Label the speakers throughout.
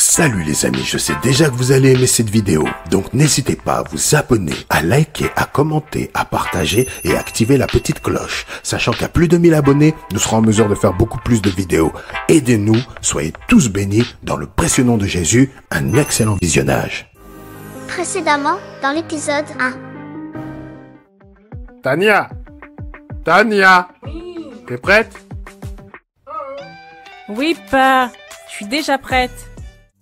Speaker 1: Salut les amis, je sais déjà que vous allez aimer cette vidéo, donc n'hésitez pas à vous abonner, à liker, à commenter, à partager et à activer la petite cloche. Sachant qu'à plus de 1000 abonnés, nous serons en mesure de faire beaucoup plus de vidéos. Aidez-nous, soyez tous bénis, dans le précieux nom de Jésus, un excellent visionnage.
Speaker 2: Précédemment, dans l'épisode 1.
Speaker 3: Tania, t'es prête?
Speaker 4: Oui, pa, je suis déjà prête.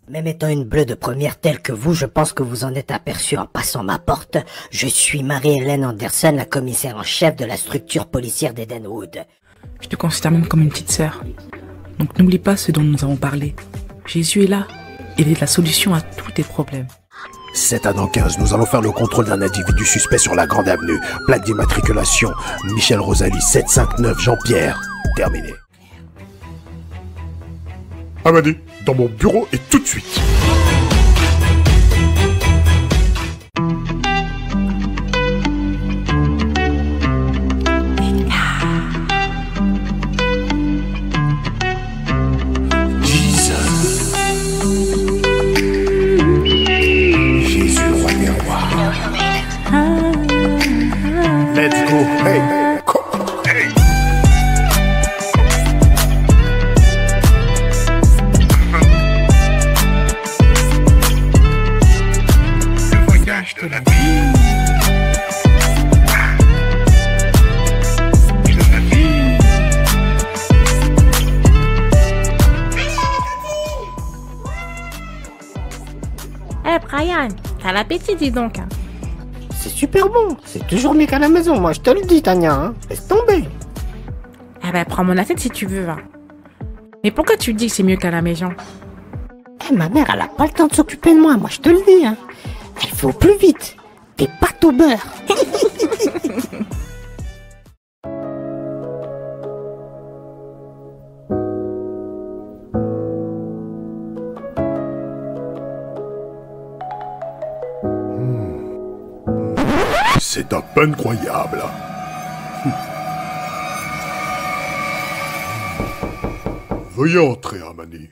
Speaker 5: Même étant une bleue de première telle que vous, je pense que vous en êtes aperçu en passant ma porte. Je suis Marie-Hélène Anderson, la commissaire en chef de la structure policière d'Edenwood.
Speaker 4: Je te considère même comme une petite sœur. Donc n'oublie pas ce dont nous avons parlé. Jésus est là. Il est la solution à tous tes problèmes.
Speaker 1: 7 à dans 15, nous allons faire le contrôle d'un individu suspect sur la Grande Avenue. Plaque d'immatriculation, Michel Rosalie, 759, Jean-Pierre. Terminé.
Speaker 3: Amadi, dans mon bureau et tout de suite.
Speaker 1: Jésus, roi des rois. Let's go. Hey. Hey.
Speaker 3: De la vie. De la vie.
Speaker 4: Eh Brian, t'as l'appétit dis donc.
Speaker 5: C'est super bon, c'est toujours mieux qu'à la maison, moi je te le dis Tania, hein. Laisse tomber.
Speaker 4: Eh ben prends mon assiette si tu veux. Hein. Mais pourquoi tu dis que c'est mieux qu'à la maison?
Speaker 5: Eh, ma mère elle a pas le temps de s'occuper de moi je te le dis, hein. Elle fait au plus vite. Des pâtes au beurre.
Speaker 3: C'est à peine croyable. Veuillez entrer, Amani.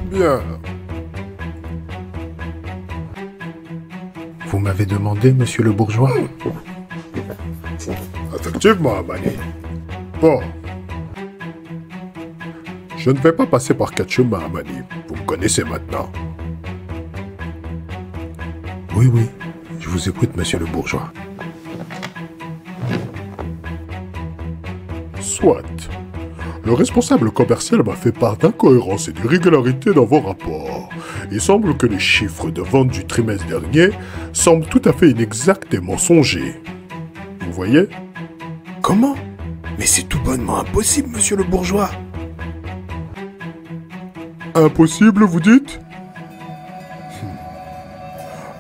Speaker 3: Bien.
Speaker 1: Vous m'avez demandé, monsieur le bourgeois?
Speaker 3: Effectivement, Amani. Bon. Je ne vais pas passer par 4 chemins, Amani. Vous me connaissez maintenant.
Speaker 1: Oui, je vous écoute, monsieur le bourgeois.
Speaker 3: Soit. Le responsable commercial m'a fait part d'incohérences et d'irrégularités dans vos rapports. Il semble que les chiffres de vente du trimestre dernier semblent tout à fait inexacts et mensongers. Vous voyez?
Speaker 1: Comment? Mais c'est tout bonnement impossible, monsieur le bourgeois.
Speaker 3: Impossible, vous dites?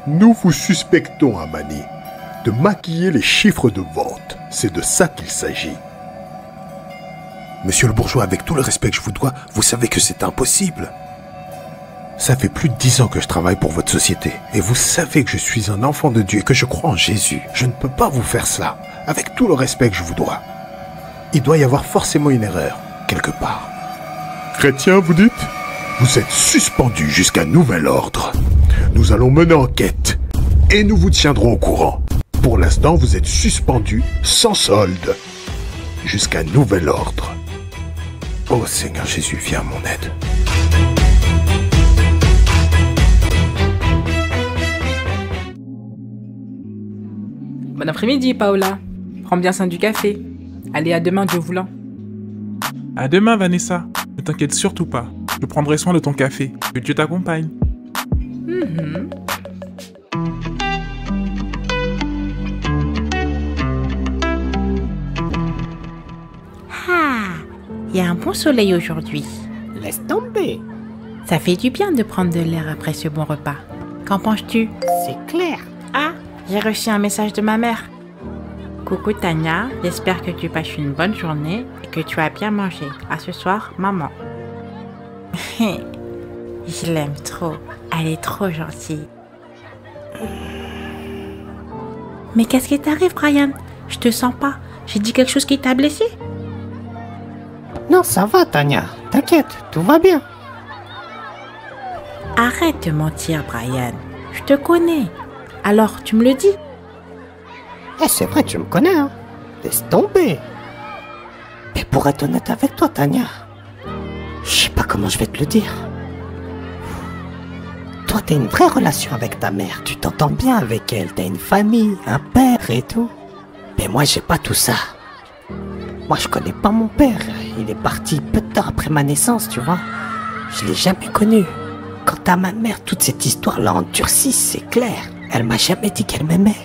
Speaker 3: Nous vous suspectons, Amani, de maquiller les chiffres de vente. C'est de ça qu'il s'agit.
Speaker 1: Monsieur le bourgeois, avec tout le respect que je vous dois, vous savez que c'est impossible. Ça fait plus de 10 ans que je travaille pour votre société. Et vous savez que je suis un enfant de Dieu et que je crois en Jésus. Je ne peux pas vous faire cela, avec tout le respect que je vous dois. Il doit y avoir forcément une erreur, quelque part.
Speaker 3: Chrétien, vous dites? Vous êtes suspendu jusqu'à nouvel ordre. Nous allons mener enquête et nous vous tiendrons au courant. Pour l'instant, vous êtes suspendu sans solde jusqu'à nouvel ordre.
Speaker 1: Oh Seigneur Jésus, viens à mon aide.
Speaker 4: Bon après-midi, Paola. Prends bien soin du café. Allez, à demain, Dieu voulant.
Speaker 6: À demain, Vanessa. Ne t'inquiète surtout pas. Je prendrai soin de ton café. Que Dieu t'accompagne.
Speaker 4: Il y a un bon soleil aujourd'hui.
Speaker 5: Laisse tomber.
Speaker 4: Ça fait du bien de prendre de l'air après ce bon repas. Qu'en penses-tu?
Speaker 5: C'est clair.
Speaker 4: Ah, j'ai reçu un message de ma mère. Coucou Tania, j'espère que tu passes une bonne journée et que tu as bien mangé. À ce soir, maman. Je l'aime trop. Elle est trop gentille. Mais qu'est-ce qui t'arrive, Brian? Je te sens pas. J'ai dit quelque chose qui t'a blessé?
Speaker 7: Non, ça va, Tania. T'inquiète, tout va bien.
Speaker 4: Arrête de mentir, Brian. Je te connais. Alors, tu me le dis?
Speaker 7: Eh, c'est vrai, tu me connais, hein. Laisse tomber. Mais pour être honnête avec toi, Tania, je sais pas comment je vais te le dire. Toi, t'as une vraie relation avec ta mère. Tu t'entends bien avec elle. T'as une famille, un père et tout. Mais moi, j'ai pas tout ça. Moi, je connais pas mon père. Il est parti peu de temps après ma naissance, tu vois. Je l'ai jamais connu. Quant à ma mère, toute cette histoire l'a endurcie, c'est clair. Elle m'a jamais dit qu'elle m'aimait.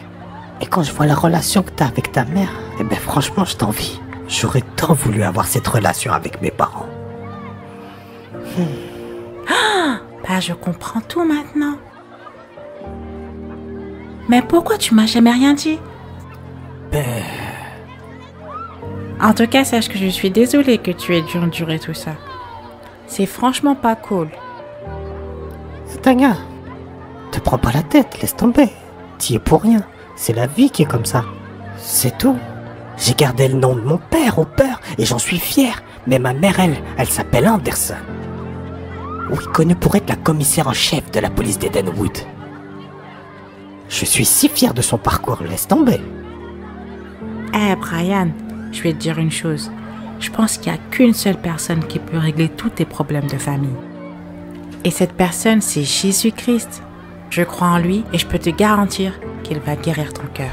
Speaker 7: Et quand je vois la relation que t'as avec ta mère, eh ben franchement, je t'envie. J'aurais tant voulu avoir cette relation avec mes parents.
Speaker 4: Bah, je comprends tout maintenant. Mais pourquoi tu m'as jamais rien dit?
Speaker 7: Ben...
Speaker 4: En tout cas, sache que je suis désolée que tu aies dû endurer tout ça. C'est franchement pas cool.
Speaker 7: Tania, te prends pas la tête, laisse tomber. T'y es pour rien. C'est la vie qui est comme ça. C'est tout. J'ai gardé le nom de mon père au peur et j'en suis fier. Mais ma mère, elle s'appelle Anderson. Oui, connue pour être la commissaire en chef de la police d'Edenwood. Je suis si fier de son parcours, laisse tomber.
Speaker 4: Eh Brian, je vais te dire une chose. Je pense qu'il n'y a qu'une seule personne qui peut régler tous tes problèmes de famille. Et cette personne, c'est Jésus-Christ. Je crois en lui et je peux te garantir qu'il va guérir ton cœur.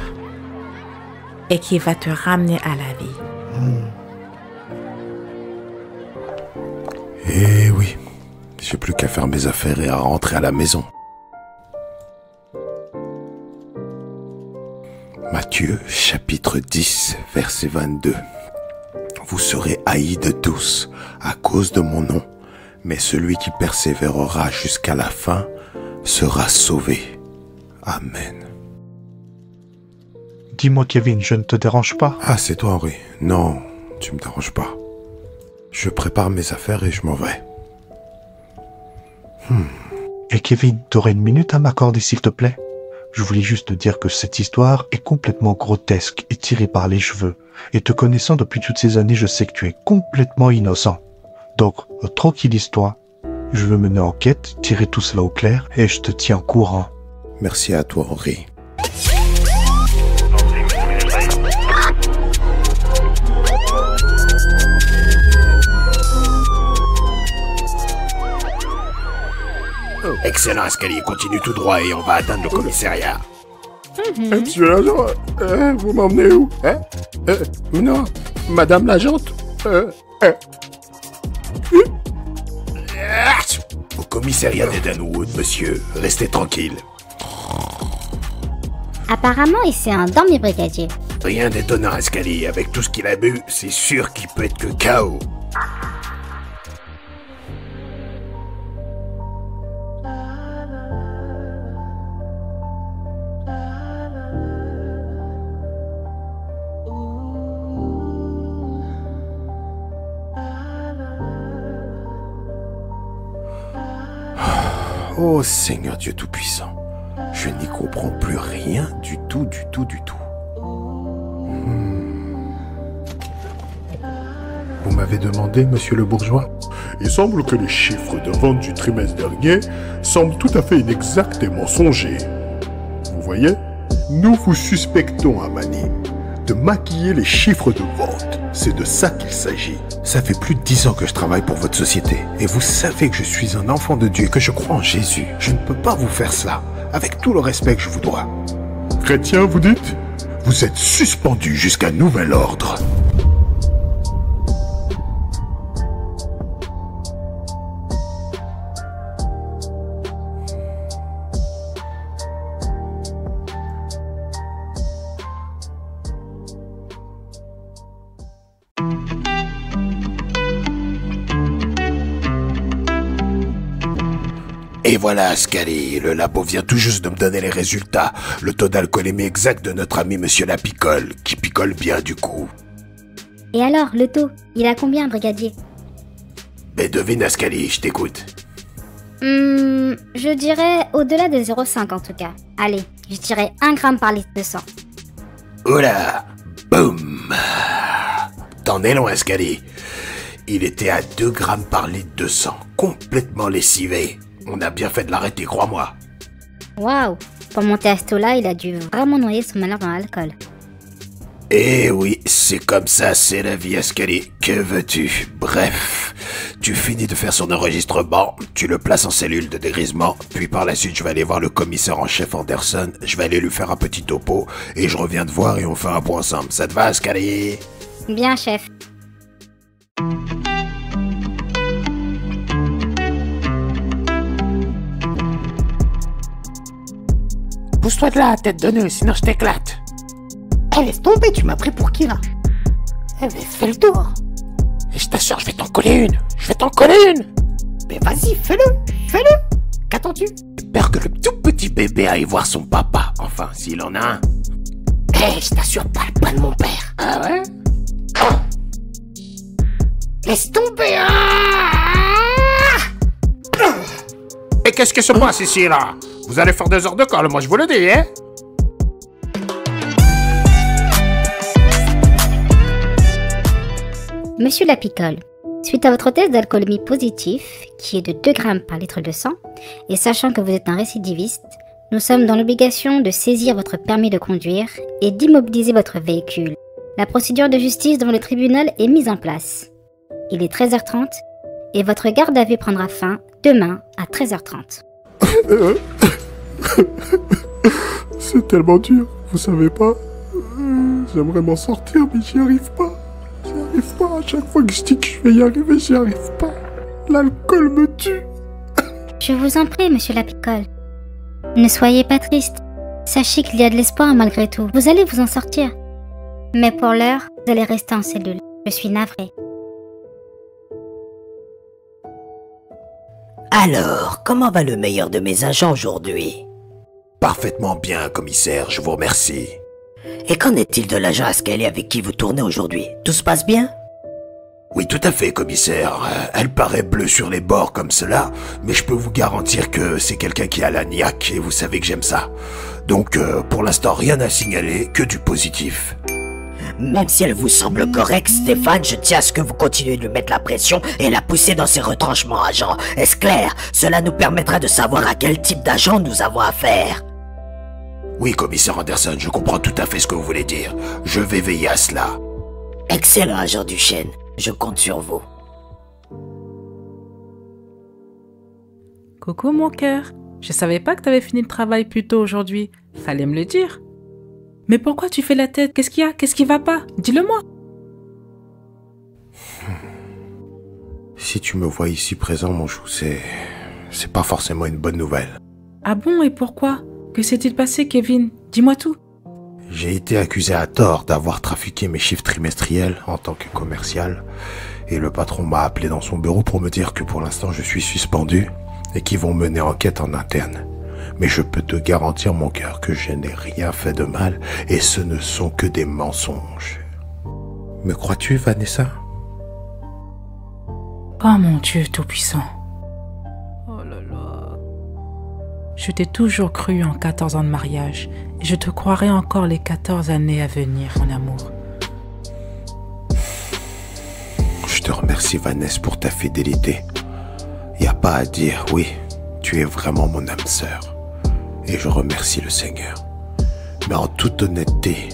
Speaker 4: Et qu'il va te ramener à la vie.
Speaker 1: Eh oui, j'ai plus qu'à faire mes affaires et à rentrer à la maison. Matthieu, chapitre 10, verset 22. Vous serez haïs de tous à cause de mon nom, mais celui qui persévérera jusqu'à la fin sera sauvé. Amen.
Speaker 8: Dis-moi, Kevin, je ne te dérange pas?
Speaker 1: Ah, c'est toi, Henri. Non, tu me déranges pas. Je prépare mes affaires et je m'en vais.
Speaker 8: Et Kevin, t'aurais une minute à m'accorder, s'il te plaît? Je voulais juste te dire que cette histoire est complètement grotesque et tirée par les cheveux. Et te connaissant depuis toutes ces années, je sais que tu es complètement innocent. Donc, tranquillise-toi. Je veux mener enquête, tirer tout cela au clair et je te tiens au courant.
Speaker 1: Merci à toi, Henri.
Speaker 3: Excellent escalier, continue tout droit et on va atteindre le commissariat.
Speaker 1: Monsieur l'agent, vous m'emmenez où? Non, madame l'agente?
Speaker 3: Au commissariat d'Edenwood, monsieur. Restez tranquille.
Speaker 2: Apparemment, il s'est endormi, brigadier.
Speaker 3: Rien d'étonnant, escalier. Avec tout ce qu'il a bu, c'est sûr qu'il peut être que KO.
Speaker 1: Oh Seigneur Dieu Tout-Puissant, je n'y comprends plus rien du tout. Vous m'avez demandé, monsieur le bourgeois?
Speaker 3: Il semble que les chiffres de vente du trimestre dernier semblent tout à fait inexacts et mensongers. Vous voyez, nous vous suspectons, Amani, de maquiller les chiffres de vente. C'est de ça qu'il s'agit.
Speaker 1: Ça fait plus de 10 ans que je travaille pour votre société. Et vous savez que je suis un enfant de Dieu et que je crois en Jésus. Je ne peux pas vous faire cela, avec tout le respect que je vous dois.
Speaker 3: Chrétien, vous dites? Vous êtes suspendu jusqu'à nouvel ordre. Et voilà, Scali, le labo vient tout juste de me donner les résultats. Le taux d'alcoolémie exact de notre ami Monsieur la Picole, qui picole bien du coup.
Speaker 2: Et alors, le taux, il a combien, brigadier?
Speaker 3: Ben devine, Ascali, je t'écoute.
Speaker 2: Je dirais au-delà de 0,5 en tout cas. Allez, je dirais 1 gramme par litre de sang.
Speaker 3: Oula, boum. T'en es loin, Ascali.
Speaker 1: Il était à 2 grammes par litre de sang, complètement lessivé. On a bien fait de l'arrêter, crois-moi.
Speaker 2: Waouh! Pour monter à ce taux-là, il a dû vraiment noyer son malheur dans l'alcool.
Speaker 1: Eh oui, c'est comme ça, c'est la vie, Ascali. Que veux-tu? Bref, tu finis de faire son enregistrement, tu le places en cellule de dégrisement, puis par la suite je vais aller voir le commissaire en chef Anderson, je vais aller lui faire un petit topo, et je reviens te voir et on fait un point ensemble. Ça te va, Ascali?
Speaker 2: Bien, chef.
Speaker 7: Pousse-toi de là, tête de nœud, sinon je t'éclate. Eh, laisse tomber, tu m'as pris pour qui, là? Eh, mais fais le tour. Et je t'assure, je vais t'en coller une. Je vais t'en coller une. Mais vas-y, fais-le. Fais-le. Qu'attends-tu?
Speaker 1: J'ai peur que le tout petit bébé aille voir son papa, enfin, s'il en a un.
Speaker 7: Eh, je t'assure, parle pas de mon père.
Speaker 1: Ah ouais?
Speaker 7: Laisse tomber.
Speaker 3: Et qu'est-ce qui se passe ici, là? Vous allez faire des heures de colle, moi je vous le dis, hein?
Speaker 2: Monsieur Lapicole, suite à votre test d'alcoolémie positif, qui est de 2 grammes par litre de sang, et sachant que vous êtes un récidiviste, nous sommes dans l'obligation de saisir votre permis de conduire et d'immobiliser votre véhicule. La procédure de justice devant le tribunal est mise en place. Il est 13h30 et votre garde à vue prendra fin demain à 13h30.
Speaker 3: C'est tellement dur, vous savez pas? J'aimerais m'en sortir, mais j'y arrive pas. J'y arrive pas. À chaque fois que je dis que je vais y arriver, j'y arrive pas. L'alcool me tue.
Speaker 2: Je vous en prie, monsieur Lapicole. Ne soyez pas triste. Sachez qu'il y a de l'espoir malgré tout. Vous allez vous en sortir. Mais pour l'heure, vous allez rester en cellule. Je suis navrée.
Speaker 5: Alors, comment va le meilleur de mes agents aujourd'hui?
Speaker 1: Parfaitement bien, commissaire, je vous remercie.
Speaker 5: Et qu'en est-il de l'agent Ascali avec qui vous tournez aujourd'hui? Tout se passe bien?
Speaker 1: Oui, tout à fait, commissaire. Elle paraît bleue sur les bords comme cela, mais je peux vous garantir que c'est quelqu'un qui a la niaque, et vous savez que j'aime ça. Donc, pour l'instant, rien à signaler, que du positif.
Speaker 5: Même si elle vous semble correcte, Stéphane, je tiens à ce que vous continuez de lui mettre la pression et la pousser dans ses retranchements, agent. Est-ce clair? Cela nous permettra de savoir à quel type d'agent nous avons affaire.
Speaker 1: Oui, commissaire Anderson, je comprends tout à fait ce que vous voulez dire. Je vais veiller à cela.
Speaker 5: Excellent, agent Duchesne. Je compte sur vous.
Speaker 4: Coucou mon cœur, je savais pas que t'avais fini le travail plus tôt aujourd'hui. Fallait me le dire. Mais pourquoi tu fais la tête? Qu'est-ce qu'il y a? Qu'est-ce qui va pas? Dis-le-moi.
Speaker 1: Si tu me vois ici présent, mon chou, c'est pas forcément une bonne nouvelle.
Speaker 4: Ah bon, et pourquoi? Que s'est-il passé, Kevin? Dis-moi tout.
Speaker 1: J'ai été accusé à tort d'avoir trafiqué mes chiffres trimestriels en tant que commercial, et le patron m'a appelé dans son bureau pour me dire que pour l'instant je suis suspendu et qu'ils vont mener enquête en interne. Mais je peux te garantir, mon cœur, que je n'ai rien fait de mal et ce ne sont que des mensonges. Me crois-tu, Vanessa?
Speaker 4: Oh mon Dieu tout-puissant. Oh là là. Je t'ai toujours cru en 14 ans de mariage et je te croirai encore les 14 années à venir, mon amour.
Speaker 1: Je te remercie, Vanessa, pour ta fidélité. Y a pas à dire, oui, tu es vraiment mon âme sœur. Et je remercie le Seigneur. Mais en toute honnêteté,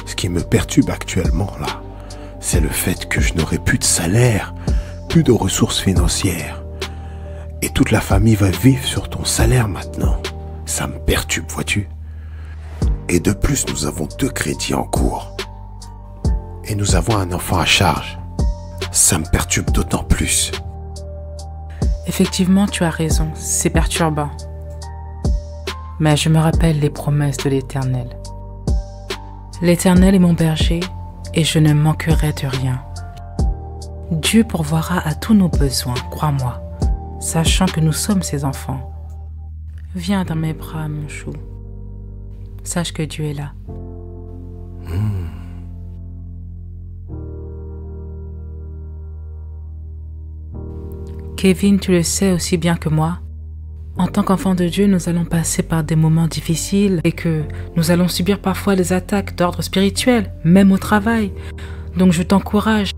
Speaker 1: ce qui me perturbe actuellement, là, c'est le fait que je n'aurai plus de salaire, plus de ressources financières. Et toute la famille va vivre sur ton salaire maintenant. Ça me perturbe, vois-tu? Et de plus, nous avons 2 crédits en cours. Et nous avons un enfant à charge. Ça me perturbe d'autant plus.
Speaker 4: Effectivement, tu as raison, c'est perturbant. Mais je me rappelle les promesses de l'Éternel. L'Éternel est mon berger et je ne manquerai de rien. Dieu pourvoira à tous nos besoins, crois-moi, sachant que nous sommes ses enfants. Viens dans mes bras, mon chou. Sache que Dieu est là. Kevin, tu le sais aussi bien que moi. En tant qu'enfants de Dieu, nous allons passer par des moments difficiles et que nous allons subir parfois des attaques d'ordre spirituel, même au travail. Donc je t'encourage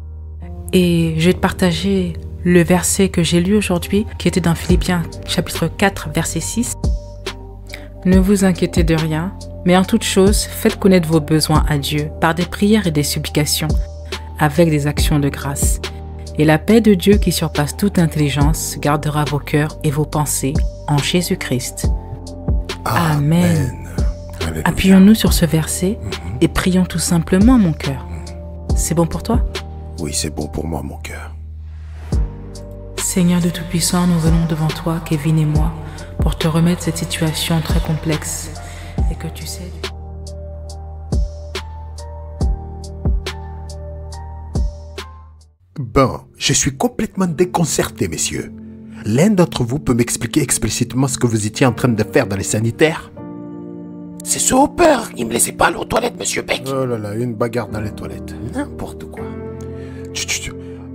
Speaker 4: Et je vais te partager le verset que j'ai lu aujourd'hui, qui était dans Philippiens chapitre 4, verset 6. Ne vous inquiétez de rien, mais en toute chose, faites connaître vos besoins à Dieu par des prières et des supplications, avec des actions de grâce. Et la paix de Dieu qui surpasse toute intelligence gardera vos cœurs et vos pensées en Jésus-Christ. Amen. Appuyons-nous sur ce verset et prions tout simplement, mon cœur. C'est bon pour toi?
Speaker 1: Oui, c'est bon pour moi, mon cœur.
Speaker 4: Seigneur de Tout-Puissant, nous venons devant toi, Kevin et moi, pour te remettre cette situation très complexe et que tu sais...
Speaker 1: Bon, je suis complètement déconcerté, messieurs. L'un d'entre vous peut m'expliquer explicitement ce que vous étiez en train de faire dans les sanitaires?
Speaker 5: C'est ce Hopper, il me laissait pas aller aux toilettes, monsieur Beck.
Speaker 1: Oh là là, une bagarre dans les toilettes. N'importe quoi.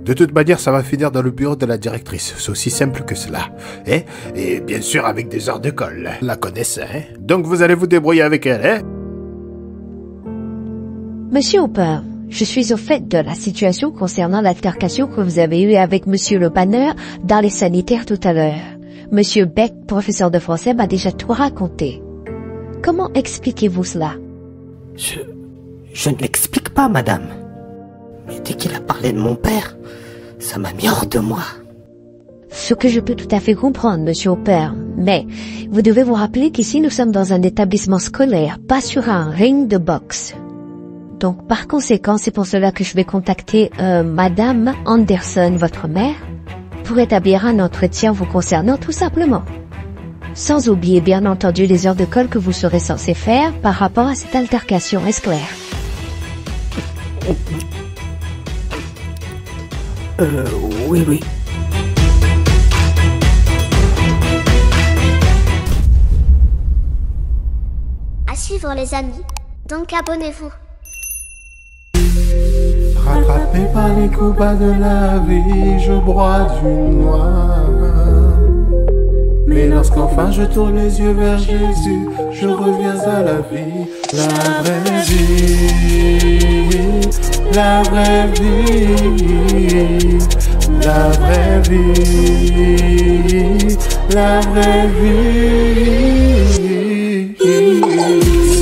Speaker 1: De toute manière, ça va finir dans le bureau de la directrice. C'est aussi simple que cela. Et bien sûr, avec des heures de colle. La connaissez, hein? Donc vous allez vous débrouiller avec elle, hein?
Speaker 9: Monsieur Hopper, je suis au fait de la situation concernant l'altercation que vous avez eue avec Monsieur le Banner dans les sanitaires tout à l'heure. Monsieur Beck, professeur de français, m'a déjà tout raconté. Comment expliquez-vous cela?
Speaker 7: Je ne l'explique pas, madame. Mais dès qu'il a parlé de mon père, ça m'a mis hors de moi.
Speaker 9: Ce que je peux tout à fait comprendre, monsieur Hopper. Mais vous devez vous rappeler qu'ici nous sommes dans un établissement scolaire, pas sur un ring de boxe. Donc par conséquent, c'est pour cela que je vais contacter Madame Anderson, votre mère, pour établir un entretien vous concernant tout simplement. Sans oublier bien entendu les heures de colle que vous serez censé faire par rapport à cette altercation, est-ce clair?
Speaker 7: Oui.
Speaker 10: À suivre les amis, donc abonnez-vous.
Speaker 3: Rattrapé par les coups bas de la vie, je broie du noir. Mais lorsqu'enfin je tourne les yeux vers Jésus, je reviens à la vie, la vraie vie, la vraie vie, la vraie vie, la vraie vie.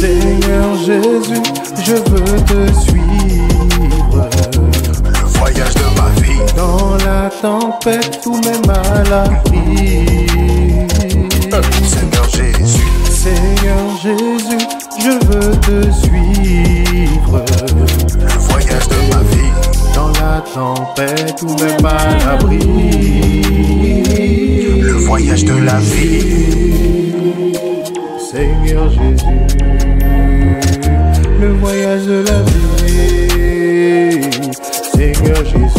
Speaker 3: Seigneur Jésus, je veux te suivre.
Speaker 1: Le voyage de ma vie.
Speaker 3: Dans la tempête, tout même à l'abri.
Speaker 1: Seigneur Jésus.
Speaker 3: Seigneur Jésus, je veux te suivre.
Speaker 1: Le voyage de ma vie.
Speaker 3: Dans la tempête, ou même à l'abri.
Speaker 1: Le voyage de la vie.
Speaker 3: Seigneur Jésus, le voyage de la vie. Seigneur Jésus.